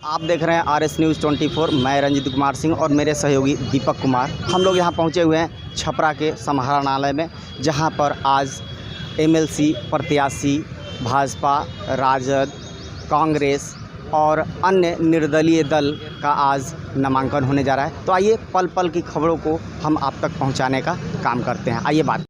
आप देख रहे हैं RS न्यूज़ 24। मैं रंजीत कुमार सिंह और मेरे सहयोगी दीपक कुमार। हम लोग यहाँ पहुँचे हुए हैं छपरा के समाहरणालय में, जहाँ पर आज MLC प्रत्याशी भाजपा, राजद, कांग्रेस और अन्य निर्दलीय दल का आज नामांकन होने जा रहा है। तो आइए पल पल की खबरों को हम आप तक पहुँचाने का काम करते हैं। आइए बात।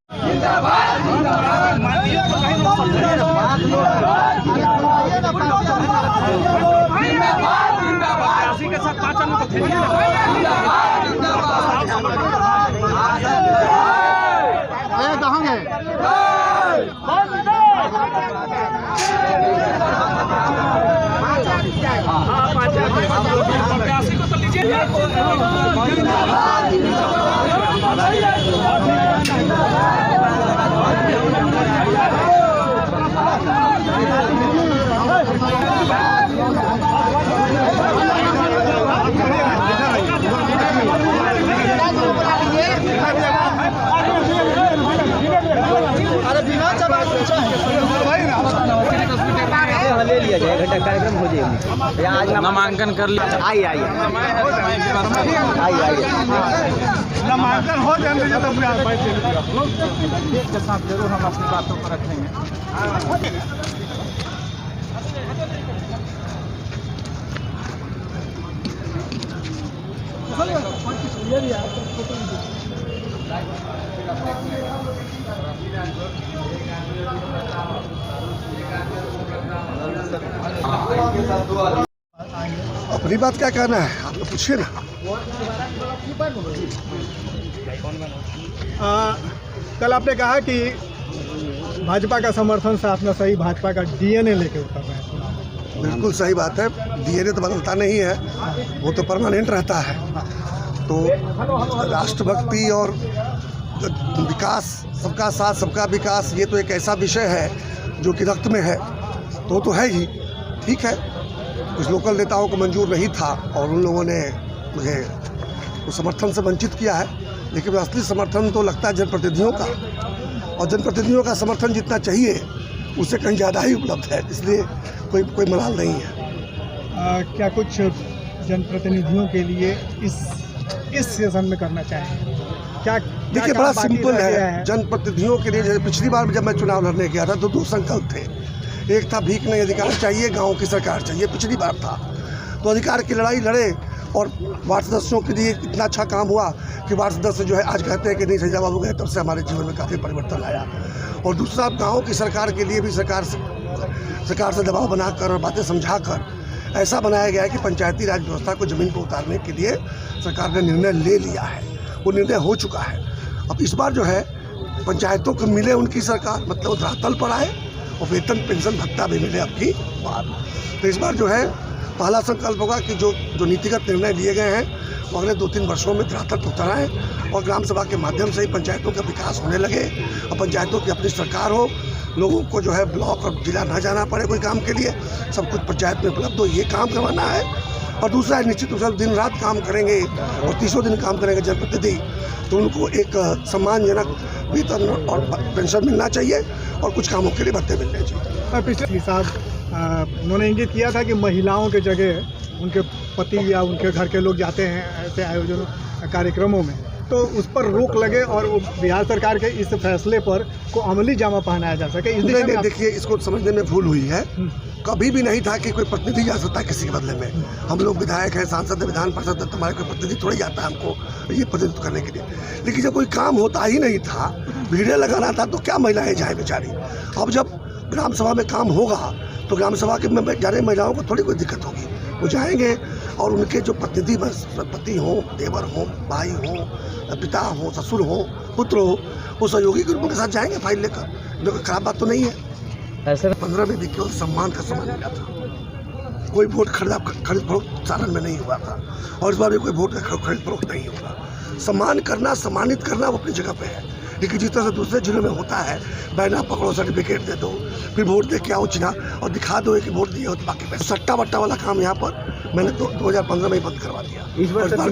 ले लिया जाए, घंटा कार्यक्रम हो जाएगा। आज नामांकन कर लिया। आइए आइए आइए नामांकन हो जाने के साथ जरूर हम अपनी बातों को रखेंगे। अपनी बात क्या कहना है, आप लोग पूछिए ना। कल आपने कहा कि भाजपा का समर्थन साथ में सही भाजपा का DNA लेके उतर रहे हैं। बिल्कुल सही बात है। DNA तो बदलता नहीं है, वो तो परमानेंट रहता है। तो राष्ट्रभक्ति और विकास, सबका साथ सबका विकास, ये तो एक ऐसा विषय है जो कि रक्त में है, तो है ही। ठीक है, कुछ लोकल नेताओं को मंजूर नहीं था और उन लोगों ने मुझे उस समर्थन से वंचित किया है, लेकिन असली समर्थन तो लगता है जनप्रतिनिधियों का, और जनप्रतिनिधियों का समर्थन जितना चाहिए उससे कहीं ज़्यादा ही उपलब्ध है, इसलिए कोई मलाल नहीं है। क्या कुछ जनप्रतिनिधियों के लिए इस सेशन में करना चाहेंगे? क्या देखिए, बड़ा सिंपल है। जनप्रतिनिधियों के लिए, जैसे पिछली बार जब मैं चुनाव लड़ने गया था तो दो संकल्प थे। एक था भीख नहीं अधिकार चाहिए, गांव की सरकार चाहिए, पिछली बार था। तो अधिकार की लड़ाई लड़े और वार्ड सदस्यों के लिए इतना अच्छा काम हुआ कि वार्ड सदस्य जो है आज कहते हैं कि नहीं सजा बाबू गए, तब से हमारे जीवन में काफ़ी परिवर्तन आया। और दूसरा, गाँव की सरकार के लिए भी सरकार से दबाव बनाकर और बातें समझाकर ऐसा बनाया गया है कि पंचायती राज व्यवस्था को ज़मीन पर उतारने के लिए सरकार ने निर्णय ले लिया है, वो निर्णय हो चुका है। अब इस बार जो है पंचायतों को मिले उनकी सरकार, मतलब धरातल पर आए और वेतन पेंशन भत्ता भी मिले आपकी बात। तो इस बार जो है पहला संकल्प होगा कि जो नीतिगत निर्णय लिए गए हैं वो अगले 2-3 वर्षों में धरातल पर उतर आए और ग्राम सभा के माध्यम से ही पंचायतों का विकास होने लगे और पंचायतों की अपनी सरकार हो, लोगों को जो है ब्लॉक और जिला ना जाना पड़े कोई काम के लिए, सब कुछ पंचायत में उपलब्ध हो, ये काम करवाना है। और दूसरा है, निश्चित रूप से दिन रात काम करेंगे और 30 दिन काम करेंगे जनप्रतिनिधि, तो उनको एक सम्मानजनक वेतन और पेंशन मिलना चाहिए और कुछ कामों के लिए भत्ते मिलने चाहिए। पिछले साहब उन्होंने इंगित किया था कि महिलाओं के जगह उनके पति या उनके घर के लोग जाते हैं ऐसे आयोजनों कार्यक्रमों में, तो उस पर रोक लगे और बिहार सरकार के इस फैसले पर को अमली जामा पहनाया जा सके। नहीं, देखिए, इसको समझने में भूल हुई है। कभी भी नहीं था कि कोई प्रतिनिधि जा सकता है किसी के बदले में। हम लोग विधायक हैं, सांसद, विधान पार्षद, तुम्हारे कोई प्रतिनिधि थोड़ी जाता है हमको ये प्रतिनिधित्व करने के लिए। लेकिन जब कोई काम होता ही नहीं था, भीड़ें लगाना था, तो क्या महिलाएं जाए बेचारी। अब जब ग्राम सभा में काम होगा तो ग्राम सभा के में जाने महिलाओं को थोड़ी कोई दिक्कत होगी, वो जाएंगे और उनके जो प्रतिनिधि पति हों, देवर हों, भाई हों, पिता हों, ससुर हों, पुत्र हो, वो सहयोगी के रूप के साथ जाएंगे फाइल लेकर। जो खराब बात तो नहीं है। ऐसे 15 में भी केवल सम्मान का सामान मिला था, कोई वोट खरीद फरोख्त सारण में नहीं हुआ था और इस बार भी कोई वोट खरीद फरोख्त नहीं होगा। सम्मान करना, सम्मानित करना वो अपनी जगह पे है, लेकिन जिस तरह से दूसरे जिलों में होता है, बैना पकड़ो, सर्टिफिकेट दे दो, फिर वोट दे के आओ चिन्हा और दिखा दो कि वोट दिए हो, तो बाकी पैसा सट्टा वट्टा वाला काम यहाँ पर मैंने 2015 में ही बंद करवा दिया। इस बार